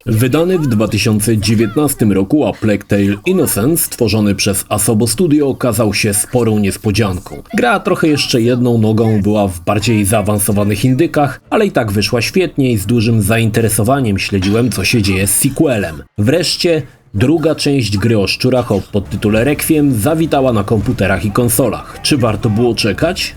Wydany w 2019 roku A Plague Tale Innocence, stworzony przez Asobo Studio, okazał się sporą niespodzianką. Gra trochę jeszcze jedną nogą była w bardziej zaawansowanych indykach, ale i tak wyszła świetnie i z dużym zainteresowaniem śledziłem, co się dzieje z sequelem. Wreszcie druga część gry o szczurach o podtytule Requiem zawitała na komputerach i konsolach. Czy warto było czekać?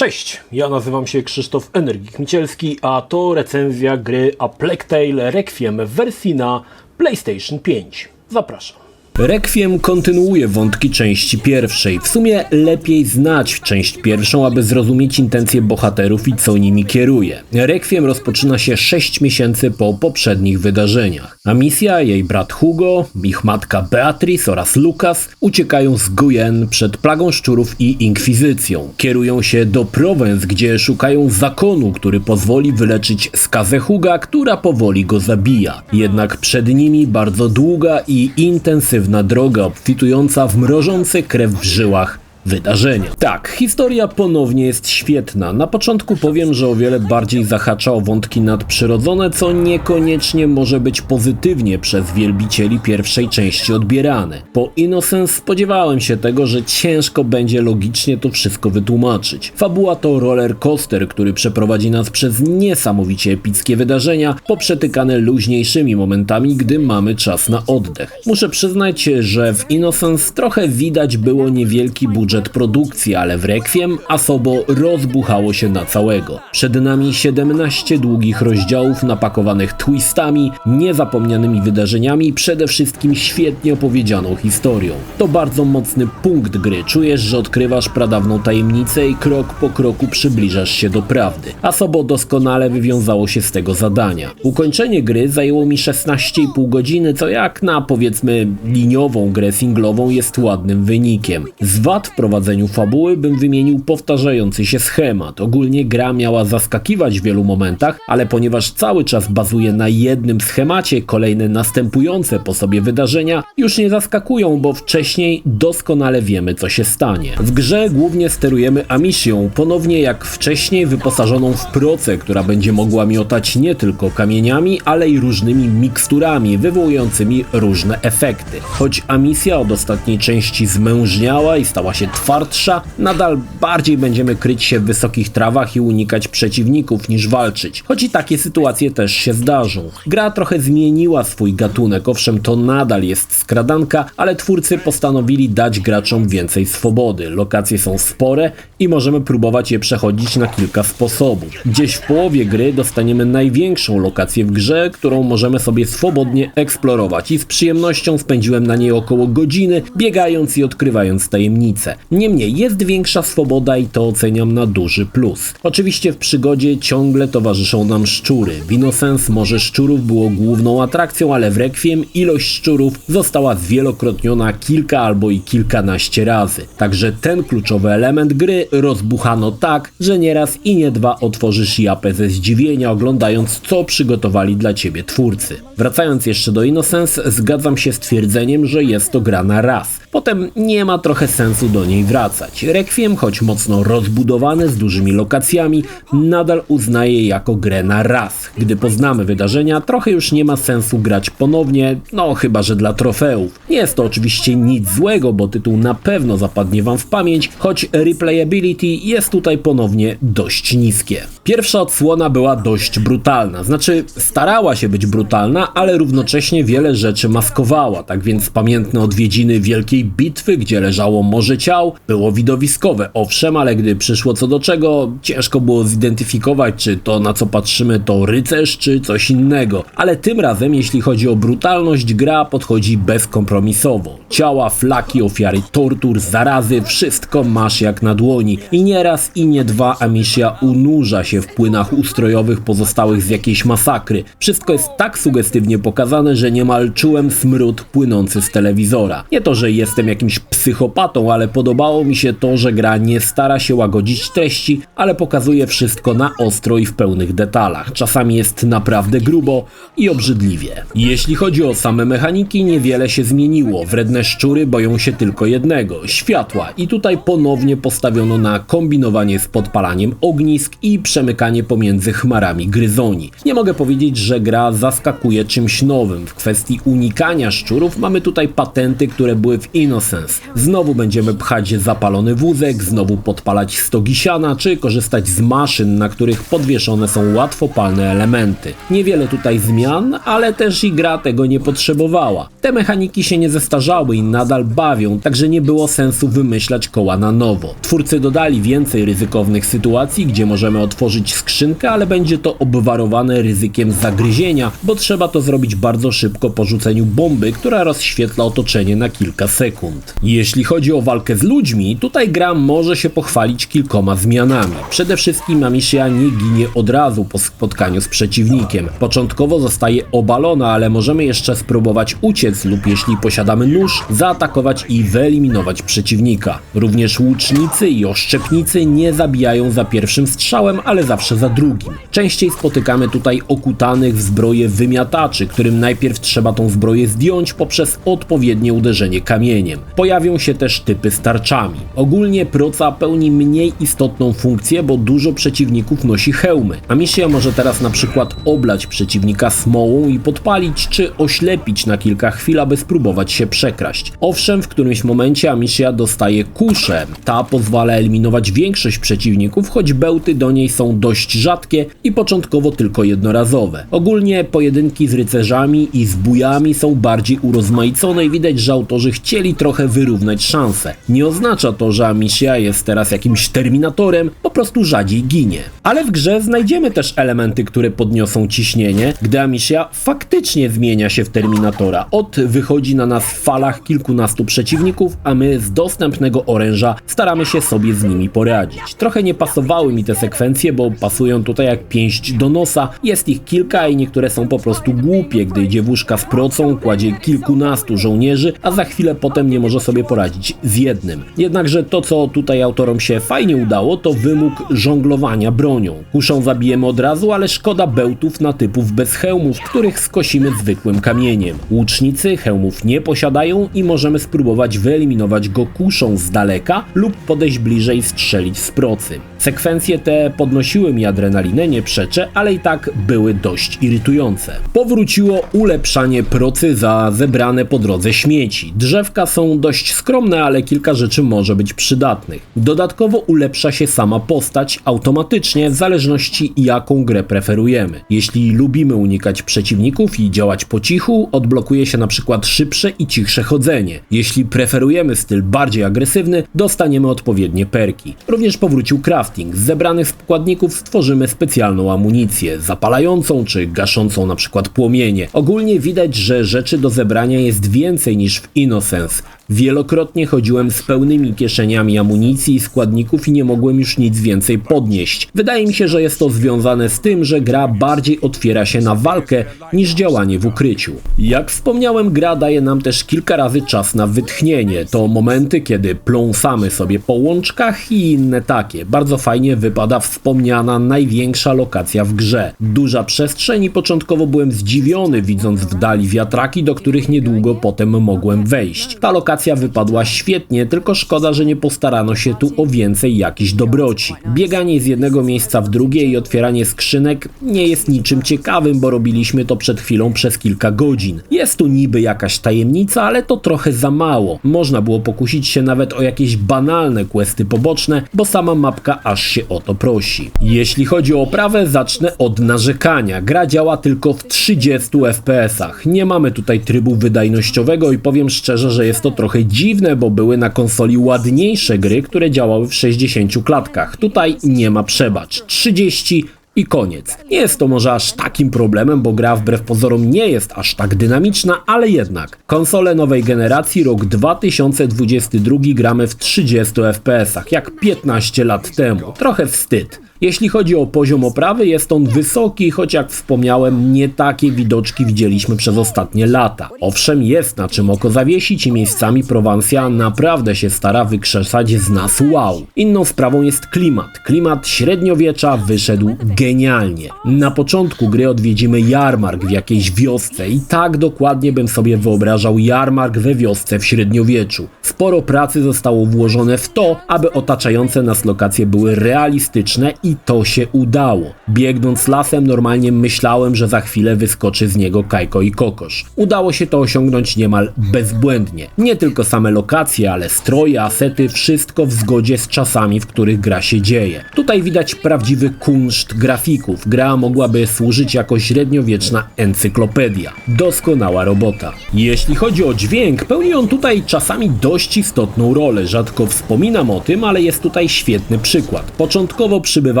Cześć, ja nazywam się Krzysztof Energik-Micielski, a to recenzja gry A Plague Tale Requiem w wersji na PlayStation 5. Zapraszam. Requiem kontynuuje wątki części pierwszej. W sumie lepiej znać część pierwszą, aby zrozumieć intencje bohaterów i co nimi kieruje. Requiem rozpoczyna się 6 miesięcy po poprzednich wydarzeniach. Amicia, jej brat Hugo, ich matka Beatrice oraz Lucas uciekają z Guyenne przed plagą szczurów i inkwizycją. Kierują się do Provence, gdzie szukają zakonu, który pozwoli wyleczyć skazę Huga, która powoli go zabija. Jednak przed nimi bardzo długa i intensywna droga obfitująca w mrożące krew w żyłach wydarzenia. Tak, historia ponownie jest świetna. Na początku powiem, że o wiele bardziej zahacza o wątki nadprzyrodzone, co niekoniecznie może być pozytywnie przez wielbicieli pierwszej części odbierane. Po Innocence spodziewałem się tego, że ciężko będzie logicznie to wszystko wytłumaczyć. Fabuła to roller coaster, który przeprowadzi nas przez niesamowicie epickie wydarzenia, poprzetykane luźniejszymi momentami, gdy mamy czas na oddech. Muszę przyznać, że w Innocence trochę widać było niewielki budżet produkcji, ale w Requiem Asobo rozbuchało się na całego. Przed nami 17 długich rozdziałów napakowanych twistami, niezapomnianymi wydarzeniami i przede wszystkim świetnie opowiedzianą historią. To bardzo mocny punkt gry. Czujesz, że odkrywasz pradawną tajemnicę i krok po kroku przybliżasz się do prawdy. Asobo doskonale wywiązało się z tego zadania. Ukończenie gry zajęło mi 16,5 godziny, co jak na powiedzmy liniową grę singlową jest ładnym wynikiem. Z wad w prowadzeniu fabuły bym wymienił powtarzający się schemat. Ogólnie gra miała zaskakiwać w wielu momentach, ale ponieważ cały czas bazuje na jednym schemacie, kolejne następujące po sobie wydarzenia już nie zaskakują, bo wcześniej doskonale wiemy, co się stanie. W grze głównie sterujemy Amicią, ponownie jak wcześniej wyposażoną w procę, która będzie mogła miotać nie tylko kamieniami, ale i różnymi miksturami wywołującymi różne efekty. Choć Amicia od ostatniej części zmężniała i stała się twardsza, nadal bardziej będziemy kryć się w wysokich trawach i unikać przeciwników niż walczyć, choć i takie sytuacje też się zdarzą. Gra trochę zmieniła swój gatunek, owszem to nadal jest skradanka, ale twórcy postanowili dać graczom więcej swobody. Lokacje są spore i możemy próbować je przechodzić na kilka sposobów. Gdzieś w połowie gry dostaniemy największą lokację w grze, którą możemy sobie swobodnie eksplorować i z przyjemnością spędziłem na niej około godziny, biegając i odkrywając tajemnice. Niemniej jest większa swoboda i to oceniam na duży plus. Oczywiście w przygodzie ciągle towarzyszą nam szczury. W Innocence Morze Szczurów było główną atrakcją, ale w Requiem ilość szczurów została zwielokrotniona kilka albo i kilkanaście razy. Także ten kluczowy element gry rozbuchano tak, że nieraz i nie dwa otworzysz japę ze zdziwienia, oglądając co przygotowali dla ciebie twórcy. Wracając jeszcze do Innocence, zgadzam się z twierdzeniem, że jest to gra na raz. Potem nie ma trochę sensu do niej wracać. Requiem, choć mocno rozbudowany z dużymi lokacjami, nadal uznaję jako grę na raz. Gdy poznamy wydarzenia, trochę już nie ma sensu grać ponownie, no chyba że dla trofeów. Nie jest to oczywiście nic złego, bo tytuł na pewno zapadnie wam w pamięć, choć replayability jest tutaj ponownie dość niskie. Pierwsza odsłona była dość brutalna, znaczy starała się być brutalna, ale równocześnie wiele rzeczy maskowała, tak więc pamiętne odwiedziny wielkiej bitwy, gdzie leżało morze ciał, było widowiskowe, owszem, ale gdy przyszło co do czego, ciężko było zidentyfikować, czy to na co patrzymy to rycerz, czy coś innego. Ale tym razem, jeśli chodzi o brutalność, gra podchodzi bezkompromisowo. Ciała, flaki, ofiary tortur, zarazy, wszystko masz jak na dłoni. I nie raz i nie dwa Amicia unurza się w płynach ustrojowych pozostałych z jakiejś masakry. Wszystko jest tak sugestywnie pokazane, że niemal czułem smród płynący z telewizora. Nie to, że jest jestem jakimś psychopatą, ale podobało mi się to, że gra nie stara się łagodzić treści, ale pokazuje wszystko na ostro i w pełnych detalach. Czasami jest naprawdę grubo i obrzydliwie. Jeśli chodzi o same mechaniki, niewiele się zmieniło. Wredne szczury boją się tylko jednego – światła. I tutaj ponownie postawiono na kombinowanie z podpalaniem ognisk i przemykanie pomiędzy chmarami gryzoni. Nie mogę powiedzieć, że gra zaskakuje czymś nowym. W kwestii unikania szczurów mamy tutaj patenty, które były w Innocence. Znowu będziemy pchać zapalony wózek, znowu podpalać stogi siana, czy korzystać z maszyn, na których podwieszone są łatwopalne elementy. Niewiele tutaj zmian, ale też i gra tego nie potrzebowała. Te mechaniki się nie zestarzały i nadal bawią, także nie było sensu wymyślać koła na nowo. Twórcy dodali więcej ryzykownych sytuacji, gdzie możemy otworzyć skrzynkę, ale będzie to obwarowane ryzykiem zagryzienia, bo trzeba to zrobić bardzo szybko po rzuceniu bomby, która rozświetla otoczenie na kilka sekund. Jeśli chodzi o walkę z ludźmi, tutaj gra może się pochwalić kilkoma zmianami. Przede wszystkim Amicia nie ginie od razu po spotkaniu z przeciwnikiem. Początkowo zostaje obalona, ale możemy jeszcze spróbować uciec lub jeśli posiadamy nóż, zaatakować i wyeliminować przeciwnika. Również łucznicy i oszczepnicy nie zabijają za pierwszym strzałem, ale zawsze za drugim. Częściej spotykamy tutaj okutanych w zbroję wymiataczy, którym najpierw trzeba tą zbroję zdjąć poprzez odpowiednie uderzenie kamieniem. Pojawią się też typy z tarczami. Ogólnie proca pełni mniej istotną funkcję, bo dużo przeciwników nosi hełmy. Amicia może teraz na przykład oblać przeciwnika smołą i podpalić, czy oślepić na kilka chwil, aby spróbować się przekraść. Owszem, w którymś momencie Amicia dostaje kuszę. Ta pozwala eliminować większość przeciwników, choć bełty do niej są dość rzadkie i początkowo tylko jednorazowe. Ogólnie pojedynki z rycerzami i zbójami są bardziej urozmaicone i widać, że autorzy chcieli trochę wyrównać szanse. Nie oznacza to, że Amicia jest teraz jakimś terminatorem, po prostu rzadziej ginie. Ale w grze znajdziemy też elementy, które podniosą ciśnienie, gdy Amicia faktycznie zmienia się w terminatora. Wychodzi na nas w falach kilkunastu przeciwników, a my z dostępnego oręża staramy się sobie z nimi poradzić. Trochę nie pasowały mi te sekwencje, bo pasują tutaj jak pięść do nosa. Jest ich kilka i niektóre są po prostu głupie, gdy dziewuszka z procą kładzie kilkunastu żołnierzy, a za chwilę potem nie może sobie poradzić z jednym. Jednakże to, co tutaj autorom się fajnie udało, to wymóg żonglowania bronią. Kuszą zabijemy od razu, ale szkoda bełtów na typów bez hełmów, których skosimy zwykłym kamieniem. Łucznicy hełmów nie posiadają i możemy spróbować wyeliminować go kuszą z daleka lub podejść bliżej i strzelić z procy. Sekwencje te podnosiły mi adrenalinę, nie przeczę, ale i tak były dość irytujące. Powróciło ulepszanie procy za zebrane po drodze śmieci. Drzewka są dość skromne, ale kilka rzeczy może być przydatnych. Dodatkowo ulepsza się sama postać automatycznie w zależności jaką grę preferujemy. Jeśli lubimy unikać przeciwników i działać po cichu, odblokuje się na przykład szybsze i cichsze chodzenie. Jeśli preferujemy styl bardziej agresywny, dostaniemy odpowiednie perki. Również powrócił crafting. Z zebranych składników stworzymy specjalną amunicję, zapalającą czy gaszącą na przykład płomienie. Ogólnie widać, że rzeczy do zebrania jest więcej niż w Innocence. Wielokrotnie chodziłem z pełnymi kieszeniami amunicji i składników i nie mogłem już nic więcej podnieść. Wydaje mi się, że jest to związane z tym, że gra bardziej otwiera się na walkę niż działanie w ukryciu. Jak wspomniałem, gra daje nam też kilka razy czas na wytchnienie. To momenty, kiedy pląsamy sobie po łączkach i inne takie. Bardzo fajnie wypada wspomniana największa lokacja w grze. Duża przestrzeń i początkowo byłem zdziwiony, widząc w dali wiatraki, do których niedługo potem mogłem wejść. Ta lokacja wypadła świetnie, tylko szkoda, że nie postarano się tu o więcej jakichś dobroci. Bieganie z jednego miejsca w drugie i otwieranie skrzynek nie jest niczym ciekawym, bo robiliśmy to przed chwilą przez kilka godzin. Jest tu niby jakaś tajemnica, ale to trochę za mało. Można było pokusić się nawet o jakieś banalne questy poboczne, bo sama mapka aż się o to prosi. Jeśli chodzi o oprawę, zacznę od narzekania. Gra działa tylko w 30 FPS-ach. Nie mamy tutaj trybu wydajnościowego i powiem szczerze, że jest to trochę dziwne, bo były na konsoli ładniejsze gry, które działały w 60 klatkach. Tutaj nie ma przebacz. 30 i koniec. Nie jest to może aż takim problemem, bo gra wbrew pozorom nie jest aż tak dynamiczna, ale jednak. Konsole nowej generacji, rok 2022, gramy w 30 FPS-ach, jak 15 lat temu. Trochę wstyd. Jeśli chodzi o poziom oprawy, jest on wysoki, choć jak wspomniałem, nie takie widoczki widzieliśmy przez ostatnie lata. Owszem, jest na czym oko zawiesić i miejscami Prowansja naprawdę się stara wykrzesać z nas wow. Inną sprawą jest klimat. Klimat średniowiecza wyszedł genialnie. Na początku gry odwiedzimy jarmark w jakiejś wiosce i tak dokładnie bym sobie wyobrażał jarmark we wiosce w średniowieczu. Sporo pracy zostało włożone w to, aby otaczające nas lokacje były realistyczne i to się udało. Biegnąc lasem normalnie myślałem, że za chwilę wyskoczy z niego Kajko i Kokosz. Udało się to osiągnąć niemal bezbłędnie. Nie tylko same lokacje, ale stroje, asety, wszystko w zgodzie z czasami, w których gra się dzieje. Tutaj widać prawdziwy kunszt grafików. Gra mogłaby służyć jako średniowieczna encyklopedia. Doskonała robota. Jeśli chodzi o dźwięk, pełni on tutaj czasami dość istotną rolę. Rzadko wspominam o tym, ale jest tutaj świetny przykład. Początkowo przybywamy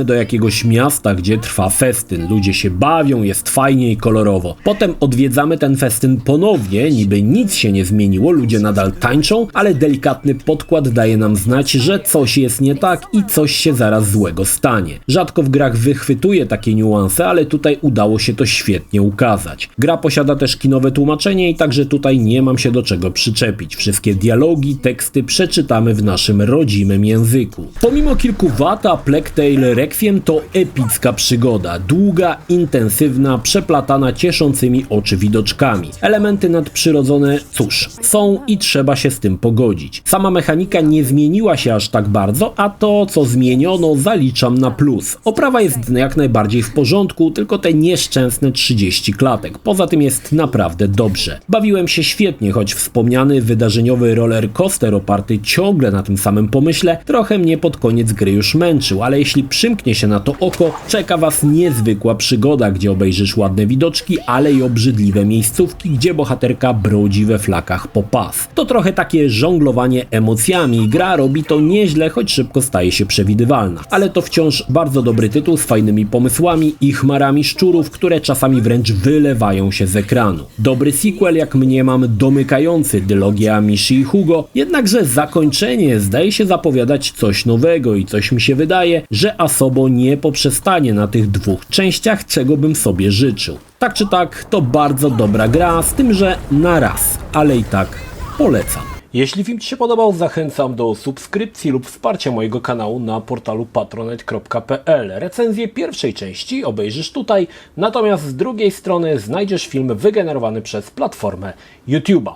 do jakiegoś miasta, gdzie trwa festyn. Ludzie się bawią, jest fajnie i kolorowo. Potem odwiedzamy ten festyn ponownie, niby nic się nie zmieniło, ludzie nadal tańczą, ale delikatny podkład daje nam znać, że coś jest nie tak i coś się zaraz złego stanie. Rzadko w grach wychwytuję takie niuanse, ale tutaj udało się to świetnie ukazać. Gra posiada też kinowe tłumaczenie i także tutaj nie mam się do czego przyczepić. Wszystkie dialogi, teksty przeczytamy w naszym rodzimym języku. Pomimo kilku wad, A Plague Tale Requiem to epicka przygoda. Długa, intensywna, przeplatana cieszącymi oczy widoczkami. Elementy nadprzyrodzone, cóż, są i trzeba się z tym pogodzić. Sama mechanika nie zmieniła się aż tak bardzo, a to, co zmieniono, zaliczam na plus. Oprawa jest jak najbardziej w porządku, tylko te nieszczęsne 30 klatek. Poza tym jest naprawdę dobrze. Bawiłem się świetnie, choć wspomniany wydarzeniowy roller coaster oparty ciągle na tym samym pomyśle trochę mnie pod koniec gry już męczył, ale jeśli przymknie się na to oko, czeka was niezwykła przygoda, gdzie obejrzysz ładne widoczki, ale i obrzydliwe miejscówki, gdzie bohaterka brodzi we flakach po pas. To trochę takie żonglowanie emocjami. Gra robi to nieźle, choć szybko staje się przewidywalna. Ale to wciąż bardzo dobry tytuł z fajnymi pomysłami i chmarami szczurów, które czasami wręcz wylewają się z ekranu. Dobry sequel, jak mniemam, domykający dylogia Mishi i Hugo, jednakże zakończenie zdaje się zapowiadać coś nowego i coś mi się wydaje, że Asobo nie poprzestanie na tych dwóch częściach, czego bym sobie życzył. Tak czy tak, to bardzo dobra gra, z tym, że na raz, ale i tak polecam. Jeśli film Ci się podobał, zachęcam do subskrypcji lub wsparcia mojego kanału na portalu patronite.pl. Recenzję pierwszej części obejrzysz tutaj, natomiast z drugiej strony znajdziesz film wygenerowany przez platformę YouTube'a.